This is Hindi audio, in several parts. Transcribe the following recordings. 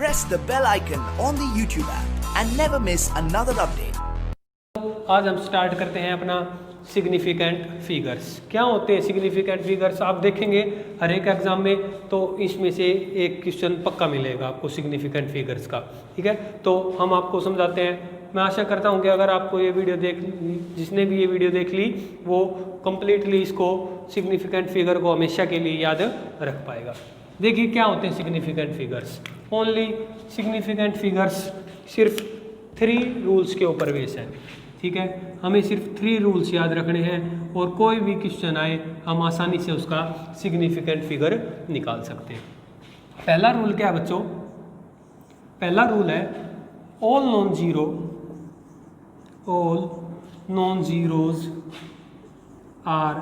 press the bell icon on the YouTube app and never miss another update. आज हम स्टार्ट करते हैं अपना सिग्निफिकेंट फिगर्स। क्या होते हैं सिग्निफिकेंट फिगर्स? आप देखेंगे हर एक एग्जाम में तो इसमें से एक क्वेश्चन पक्का मिलेगा आपको सिग्निफिकेंट फिगर्स का। ठीक है, तो हम आपको समझाते हैं। मैं आशा करता हूं कि अगर आपको ये वीडियो जिसने भी ये वीडियो देख ली वो कम्प्लीटली इसको सिग्निफिकेंट फिगर को हमेशा के लिए याद रख पाएगा। देखिए क्या होते हैं significant figures. Only significant figures सिर्फ 3 रूल्स के ऊपर बेस है। ठीक है, हमें सिर्फ 3 रूल्स याद रखने हैं और कोई भी क्वेश्चन आए हम आसानी से उसका सिग्निफिकेंट फिगर निकाल सकते हैं। पहला रूल क्या है बच्चों? पहला रूल है all non zeros are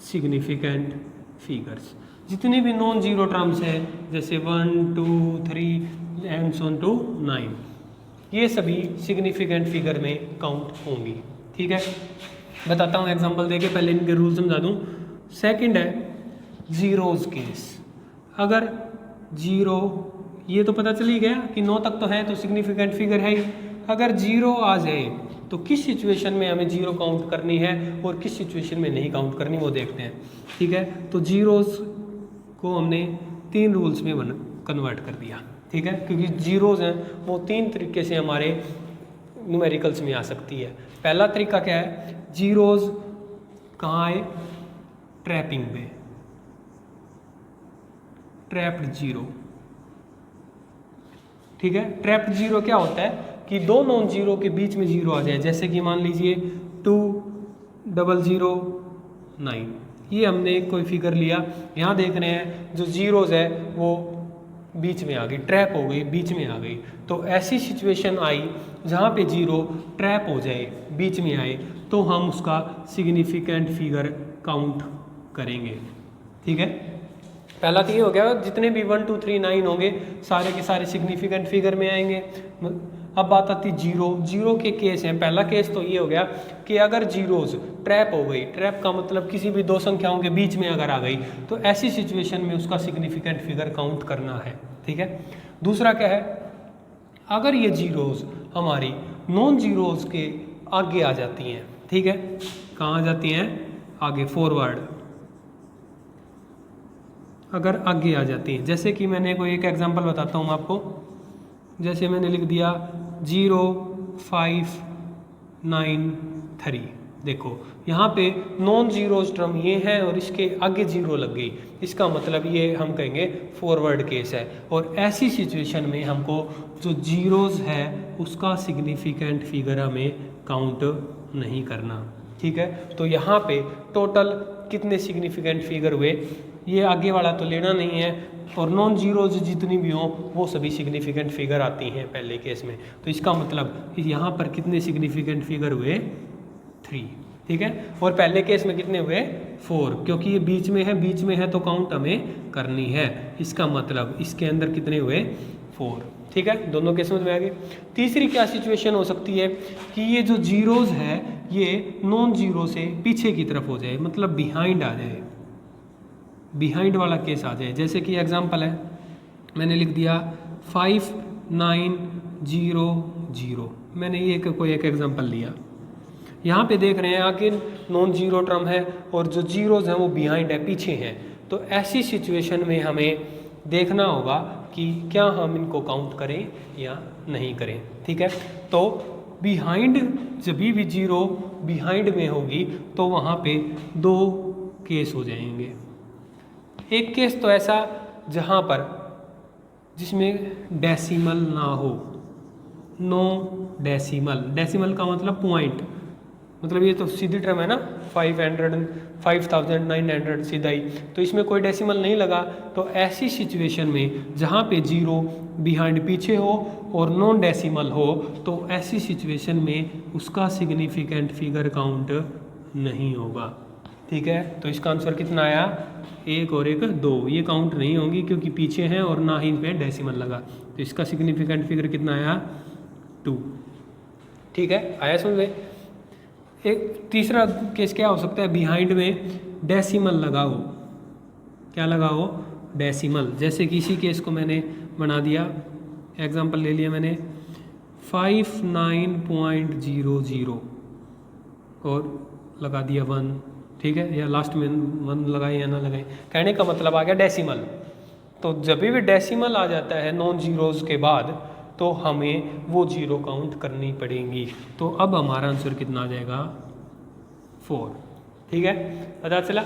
significant figures. जितने भी नॉन जीरो टर्म्स हैं जैसे 1, 2, 3 एंड सो टू 9, ये सभी सिग्निफिकेंट फिगर में काउंट होंगी। ठीक है, बताता हूँ एग्जांपल देके, पहले इनके रूल समझा दूँ। सेकंड है जीरोज केस। अगर जीरो, ये तो पता चल ही गया कि 9 तक तो है तो सिग्निफिकेंट फिगर है ही। अगर जीरो आ जाए तो किस सिचुएशन में हमें जीरो काउंट करनी है और किस सिचुएशन में नहीं काउंट करनी वो देखते हैं। ठीक है, तो जीरोज को हमने 3 रूल्स में कन्वर्ट कर दिया। ठीक है, क्योंकि जीरोज हैं वो 3 तरीके से हमारे न्यूमेरिकल्स में आ सकती है। पहला तरीका क्या है? जीरोज कहाँ आए? ट्रैपिंग पे, ट्रैप्ड जीरो। ठीक है, ट्रैप्ड जीरो क्या होता है कि 2 नॉन जीरो के बीच में जीरो आ जाए, जैसे कि मान लीजिए 2, 0, 0, 9। ये हमने कोई फिगर लिया, यहाँ देख रहे हैं जो जीरोज है वो बीच में आ गई, ट्रैप हो गई, बीच में आ गई। तो ऐसी सिचुएशन आई जहाँ पे जीरो ट्रैप हो जाए, बीच में आए, तो हम उसका सिग्निफिकेंट फिगर काउंट करेंगे। ठीक है, पहला तो ये हो गया, जितने भी 1, 2, 3, 9 होंगे सारे के सारे सिग्निफिकेंट फिगर में आएंगे। अब बात आती जीरो के केस हैं। पहला केस तो ये हो गया कि अगर जीरोज ट्रैप हो गई, ट्रैप का मतलब किसी भी 2 संख्याओं के बीच में अगर आ गई, तो ऐसी सिचुएशन में उसका सिग्निफिकेंट फिगर काउंट करना है। ठीक है, दूसरा क्या है? अगर ये जीरोज हमारी नॉन जीरोज के आगे आ जाती हैं। ठीक है, कहाँ आ जाती हैं? आगे, फॉरवर्ड, अगर आगे आ जाती हैं। जैसे कि मैंने कोई एक एग्जांपल बताता हूँ आपको। जैसे मैंने लिख दिया 0, 5, 9, 3। देखो यहाँ पे नॉन जीरोज टर्म ये है और इसके आगे जीरो लग गई, इसका मतलब ये हम कहेंगे फॉरवर्ड केस है। और ऐसी सिचुएशन में हमको जो जीरोज है उसका सिग्निफिकेंट फिगर हमें काउंट नहीं करना। ठीक है, तो यहाँ पे टोटल कितने सिग्निफिकेंट फिगर हुए ये आगे वाला तो लेना नहीं है, और नॉन जीरोज जितनी भी हों वो सभी सिग्निफिकेंट फिगर आती हैं पहले केस में। तो इसका मतलब यहाँ पर कितने सिग्निफिकेंट फिगर हुए? 3। ठीक है, और पहले केस में कितने हुए? 4, क्योंकि ये बीच में है, बीच में है तो काउंट हमें करनी है। इसका मतलब इसके अंदर कितने हुए? 4। ठीक है, दोनों केस में आ गए। तीसरी क्या सिचुएशन हो सकती है कि ये जो जीरोज है ये नॉन जीरो से पीछे की तरफ हो जाए, मतलब बिहाइंड आ जाए, बिहाइंड वाला केस आ जाए। जैसे कि एग्जांपल है, मैंने लिख दिया 5, 9, 0, 0। मैंने ये कोई एक एग्जांपल लिया। यहाँ पे देख रहे हैं आगे नॉन जीरो टर्म है और जो जीरोज हैं वो बिहाइंड है, पीछे हैं। तो ऐसी सिचुएशन में हमें देखना होगा कि क्या हम इनको काउंट करें या नहीं करें। ठीक है, तो बिहाइंड, जब भी जीरो बिहाइंड में होगी तो वहाँ पे 2 केस हो जाएंगे। एक केस तो ऐसा जहाँ पर जिसमें डेसिमल ना हो, नो डेसिमल। डेसिमल का मतलब पॉइंट, मतलब ये तो सीधी टर्म है ना, 500, 5900 सीधा ही, तो इसमें कोई डेसिमल नहीं लगा। तो ऐसी सिचुएशन में जहाँ पे जीरो बिहाइंड पीछे हो और नॉन डेसिमल हो, तो ऐसी सिचुएशन में उसका सिग्निफिकेंट फिगर काउंट नहीं होगा। ठीक है, तो इसका आंसर कितना आया? 1 और 1 2। ये काउंट नहीं होंगी क्योंकि पीछे हैं और ना ही इन पे डेसिमल लगा। तो इसका सिग्निफिकेंट फिगर कितना आया? 2। ठीक है, आया समझ में? एक तीसरा केस क्या हो सकता है? बिहाइंड में डेसिमल लगा हो। क्या लगा हो? डेसिमल, जैसे कि इसी केस को मैंने बना दिया, एग्जांपल ले लिया मैंने 59.00 और लगा दिया 1, ठीक है, या लास्ट में 1 लगाए या ना लगाए, कहने का मतलब आ गया डेसिमल। तो जब भी डेसिमल आ जाता है नॉन जीरोज़ के बाद तो हमें वो जीरो काउंट करनी पड़ेंगी। तो अब हमारा आंसर कितना आ जाएगा 4, ठीक है, पता चला।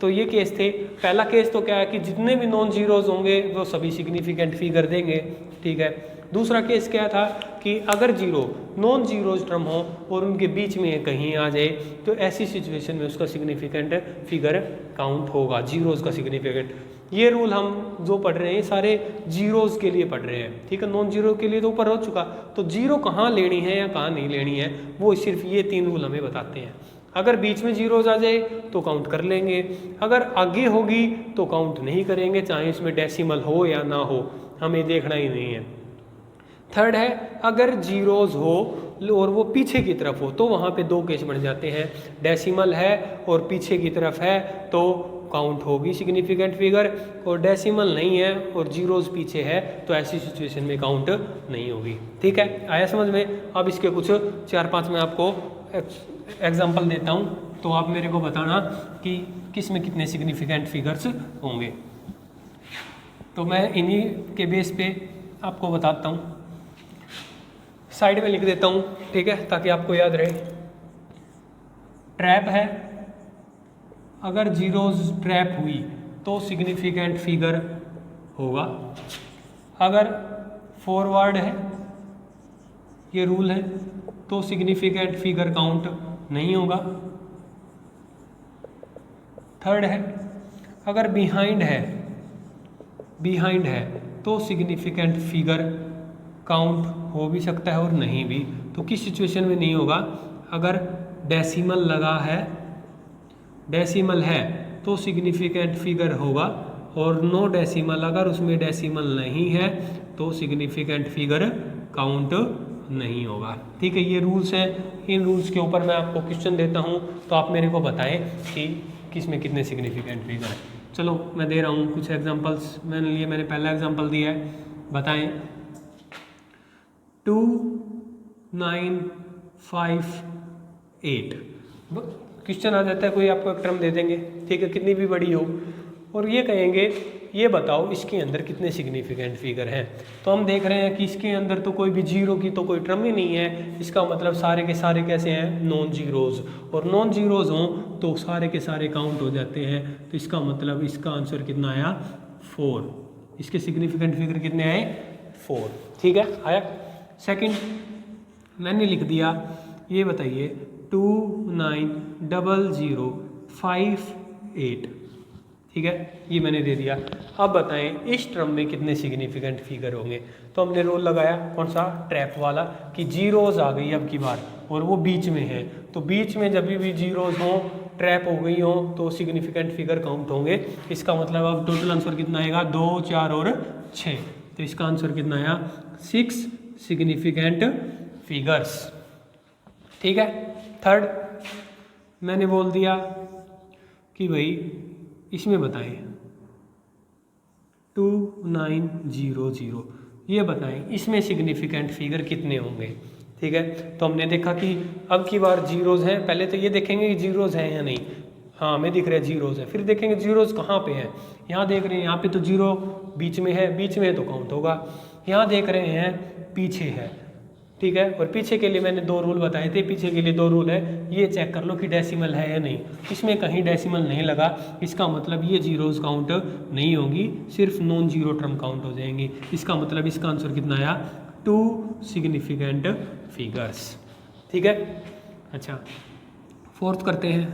तो ये केस थे। पहला केस तो क्या है कि जितने भी नॉन जीरोज़ होंगे वो सभी सिग्निफिकेंट फिगर देंगे, ठीक है। दूसरा केस क्या था कि अगर जीरो नॉन जीरोज टर्म हो और उनके बीच में कहीं आ जाए तो ऐसी सिचुएशन में उसका सिग्निफिकेंट फिगर काउंट होगा, जीरोज़ का सिग्निफिकेंट। ये रूल हम जो पढ़ रहे हैं सारे जीरोज़ के लिए पढ़ रहे हैं, ठीक है, नॉन जीरो के लिए तो ऊपर हो चुका। तो जीरो कहाँ लेनी है या कहाँ नहीं लेनी है वो सिर्फ ये 3 रूल हमें बताते हैं। अगर बीच में जीरोज़ आ जाए तो काउंट कर लेंगे, अगर आगे होगी तो काउंट नहीं करेंगे, चाहे इसमें डेसिमल हो या ना हो, हमें देखना ही नहीं है। थर्ड है अगर जीरोज़ हो और वो पीछे की तरफ हो तो वहाँ पे 2 केस बन जाते हैं, डेसिमल है और पीछे की तरफ है तो काउंट होगी सिग्निफिकेंट फिगर, और डेसिमल नहीं है और जीरोज़ पीछे है तो ऐसी सिचुएशन में काउंट नहीं होगी, ठीक है, आया समझ में। अब इसके कुछ 4-5 मैं आपको एग्जाम्पल देता हूँ तो आप मेरे को बताना कि किस में कितने सिग्निफिकेंट फिगर्स होंगे। तो मैं इन्हीं के बेस पे आपको बताता हूँ, साइड में लिख देता हूँ, ठीक है, ताकि आपको याद रहे। ट्रैप है, अगर जीरोज़ ट्रैप हुई तो सिग्निफिकेंट फिगर होगा। अगर फॉरवर्ड है, ये रूल है, तो सिग्निफिकेंट फिगर काउंट नहीं होगा। थर्ड है अगर बिहाइंड है तो सिग्निफिकेंट फिगर काउंट हो भी सकता है और नहीं भी। तो किस सिचुएशन में नहीं होगा? अगर डेसिमल है तो सिग्निफिकेंट फिगर होगा, और नो डेसिमल अगर उसमें डेसिमल नहीं है तो सिग्निफिकेंट फिगर काउंट नहीं होगा, ठीक है। ये रूल्स हैं, इन रूल्स के ऊपर मैं आपको क्वेश्चन देता हूँ तो आप मेरे को बताएं कि किस में कितने सिग्निफिकेंट फिगर है। चलो मैं दे रहा हूँ कुछ एग्जांपल्स, मैंने पहला एग्जांपल दिया है, बताएं 2, 9, 5, 8। क्वेश्चन आ जाता है, कोई आपको एक टर्म दे देंगे, ठीक है, कितनी भी बड़ी हो, और ये कहेंगे ये बताओ इसके अंदर कितने सिग्निफिकेंट फिगर हैं। तो हम देख रहे हैं कि इसके अंदर तो कोई भी जीरो की तो कोई टर्म ही नहीं है, इसका मतलब सारे के सारे कैसे हैं? नॉन जीरोज़, और नॉन जीरोज़ हों तो सारे के सारे काउंट हो जाते हैं। तो इसका मतलब इसका आंसर कितना आया? 4। इसके सिग्निफिकेंट फिगर कितने आए? 4, ठीक है, आया। सेकंड मैंने लिख दिया, ये बताइए 2, 9, 00, 5, 8, ठीक है, ये मैंने दे दिया। अब बताएं इस टर्म में कितने सिग्निफिकेंट फिगर होंगे। तो हमने रूल लगाया कौन सा? ट्रैप वाला, कि जीरोज़ आ गई अब की बार और वो बीच में है, तो बीच में जब भी जीरोज़ हो, ट्रैप हो गई हो, तो सिग्निफिकेंट फिगर काउंट होंगे। इसका मतलब अब टोटल आंसर कितना आएगा? 2, 4 और 6, तो इसका आंसर कितना आया? 6 सिग्निफिकेंट फिगर्स, ठीक है। थर्ड मैंने बोल दिया कि भाई इसमें बताएं 2, 9, 00, ये बताएं इसमें सिग्निफिकेंट फिगर कितने होंगे, ठीक है। तो हमने देखा कि अब की बार जीरोज़ हैं, पहले तो ये देखेंगे कि जीरोज़ हैं या नहीं। हाँ, हमें दिख रहा है जीरोज़ है, फिर देखेंगे जीरोज़ कहाँ पे हैं। यहाँ देख रहे हैं, यहाँ पे तो जीरो बीच में है तो काउंट होगा। यहाँ देख रहे हैं पीछे है, ठीक है, और पीछे के लिए मैंने 2 रूल बताए थे। पीछे के लिए 2 रूल है, ये चेक कर लो कि डेसिमल है या नहीं। इसमें कहीं डेसिमल नहीं लगा, इसका मतलब ये जीरोज़ काउंट नहीं होंगी, सिर्फ नॉन जीरो टर्म काउंट हो जाएंगी। इसका मतलब इसका आंसर कितना आया? 2 सिग्निफिकेंट फिगर्स, ठीक है। अच्छा, फोर्थ करते हैं।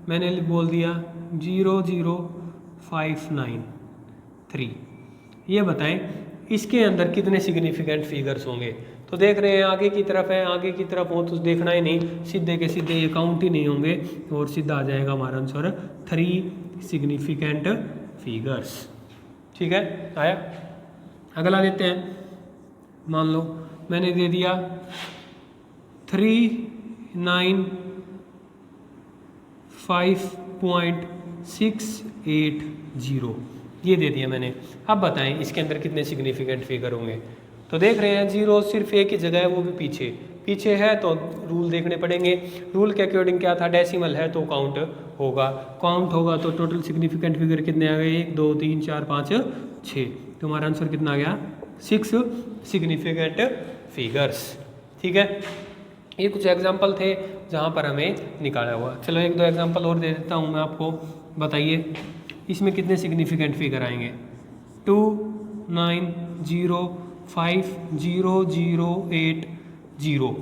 मैंने बोल दिया 0, 0, 5, 9, 3, ये बताएं इसके अंदर कितने सिग्निफिकेंट फिगर्स होंगे। तो देख रहे हैं आगे की तरफ है, आगे की तरफ हो तो देखना ही नहीं, सीधे के सीधे ये काउंट ही नहीं होंगे और सीधा आ जाएगा हमारा आंसर 3 सिग्निफिकेंट फिगर्स, ठीक है, आया। अगला लेते हैं। मान लो मैंने दे दिया 3, 9, 5.680, ये दे दिया मैंने। अब बताएं इसके अंदर कितने सिग्निफिकेंट फिगर होंगे। तो देख रहे हैं जीरो सिर्फ एक ही जगह है, वो भी पीछे पीछे है, तो रूल देखने पड़ेंगे। रूल के अकॉर्डिंग क्या था, डेसिमल है तो काउंट होगा तो टोटल सिग्निफिकेंट फिगर कितने आ गए, 1 2 3 4 5 6। तो हमारा आंसर कितना आ गया, 6 सिग्निफिकेंट फिगर्स। ठीक है, ये कुछ एग्जाम्पल थे जहाँ पर हमें निकाला हुआ। चलो 1 2 एग्जाम्पल और दे देता हूँ मैं आपको, बताइए इसमें कितने सिग्निफिकेंट फिगर आएंगे। 2 9 0 5 0 0 8 0।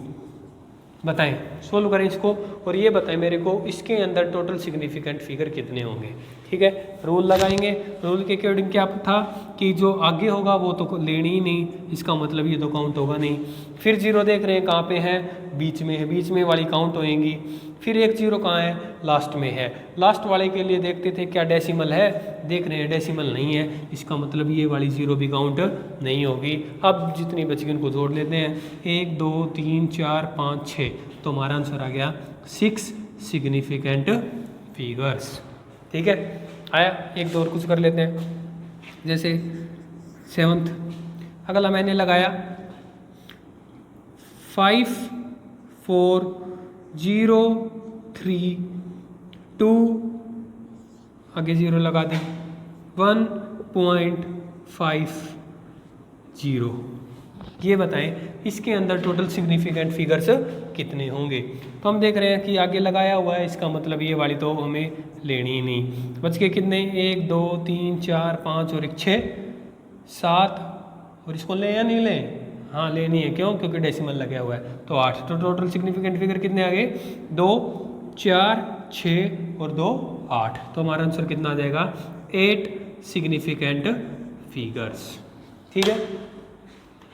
बताएं, सोल्व करें इसको और ये बताएं मेरे को इसके अंदर टोटल सिग्निफिकेंट फिगर कितने होंगे। ठीक है, रूल लगाएंगे। रूल के अकॉर्डिंग क्या था कि जो आगे होगा वो तो लेनी ही नहीं, इसका मतलब ये तो काउंट होगा नहीं। फिर जीरो देख रहे हैं कहाँ पे है, बीच में है, बीच में वाली काउंट होएंगी। फिर एक जीरो कहाँ है, लास्ट में है। लास्ट वाले के लिए देखते थे क्या डेसिमल है, देख रहे हैं डेसिमल नहीं है, इसका मतलब ये वाली जीरो भी काउंट नहीं होगी। अब जितनी बच गई उनको जोड़ लेते हैं, 1 2 3 4 5 6। तो हमारा आंसर आ गया 6 सिग्निफिकेंट फिगर्स। ठीक है, आया। 1 2 और कुछ कर लेते हैं, जैसे 7th अगला मैंने लगाया 5 4 0 3 2 आगे 0 लगा दें 1.50। ये बताएं इसके अंदर टोटल सिग्निफिकेंट फिगर्स कितने होंगे। तो हम देख रहे हैं कि आगे लगाया हुआ है, इसका मतलब ये वाली तो हमें लेनी ही नहीं। बच के कितने, 1 2 3 4 5 और 1 6 7। और इसको लें या नहीं लें, हाँ लेनी है, क्यों, क्योंकि डेसिमल लगा हुआ है। तो 8। तो टोटल सिग्निफिकेंट फिगर कितने आ गए, 2 4 6 और 2 8। तो हमारा आंसर कितना आ जाएगा, 8 सिग्निफिकेंट फिगर्स। ठीक है,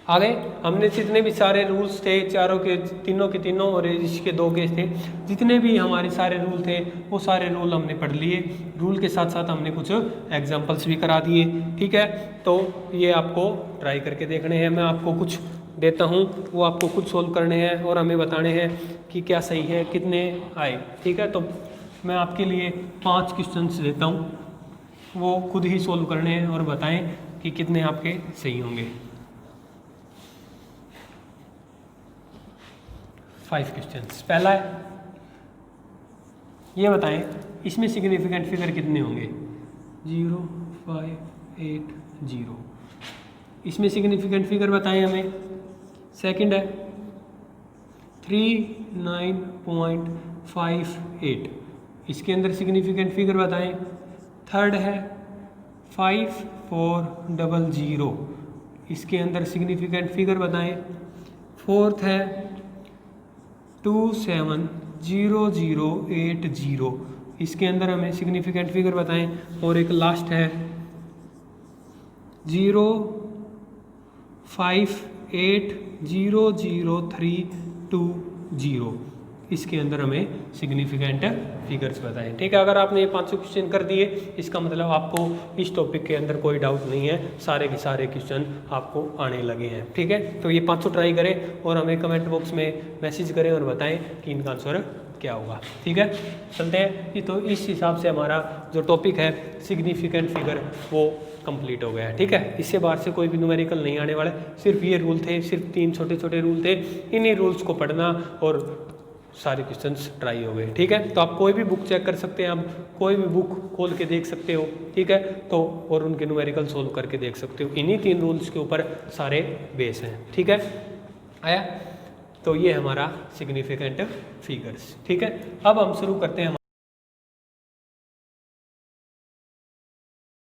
आ गए। हमने जितने भी सारे रूल्स थे, चारों के तीनों के तीनों और इसके 2 केस थे, जितने भी हमारे सारे रूल थे वो सारे रूल हमने पढ़ लिए। रूल के साथ साथ हमने कुछ एग्जांपल्स भी करा दिए। ठीक है, तो ये आपको ट्राई करके देखने हैं। मैं आपको कुछ देता हूँ, वो आपको खुद सोल्व करने हैं और हमें बताने हैं कि क्या सही है, कितने आए। ठीक है, तो मैं आपके लिए 5 क्वेश्चंस देता हूँ, वो खुद ही सोल्व करने हैं और बताएं कि कितने आपके सही होंगे। 5 क्वेश्चंस। पहला है, ये बताएं इसमें सिग्निफिकेंट फिगर कितने होंगे, 0 5 8 0। इसमें सिग्निफिकेंट फिगर बताएं हमें। सेकंड है 39.58, इसके अंदर सिग्निफिकेंट फिगर बताएं। थर्ड है 5400, इसके अंदर सिग्निफिकेंट फिगर बताएं। फोर्थ है 270080, इसके अंदर हमें सिग्निफिकेंट फिगर बताएं। और एक लास्ट है 0580032, इसके अंदर हमें सिग्निफिकेंट फिगर्स बताएं। ठीक है, अगर आपने ये 500 क्वेश्चन कर दिए, इसका मतलब आपको इस टॉपिक के अंदर कोई डाउट नहीं है, सारे के सारे क्वेश्चन आपको आने लगे हैं। ठीक है, तो ये 500 ट्राई करें और हमें कमेंट बॉक्स में मैसेज करें और बताएं कि इनका आंसर क्या होगा। ठीक है, चलते हैं। तो इस हिसाब से हमारा जो टॉपिक है सिग्निफिकेंट फिगर वो कंप्लीट हो गया है। ठीक है, इससे बाहर से कोई भी न्यूमेरिकल नहीं आने वाला, सिर्फ ये रूल थे, सिर्फ 3 छोटे छोटे रूल थे। इन्हीं रूल्स को पढ़ना और सारे क्वेश्चंस ट्राई हो गए। ठीक है, तो आप कोई भी बुक चेक कर सकते हैं, आप कोई भी बुक खोल के देख सकते हो। ठीक है, तो और उनके न्यूमेरिकल सोल्व करके देख सकते हो। इन्हीं 3 रूल्स के ऊपर सारे बेस हैं। ठीक है, आया। तो ये हमारा सिग्निफिकेंट फिगर्स। ठीक है, अब हम शुरू करते हैं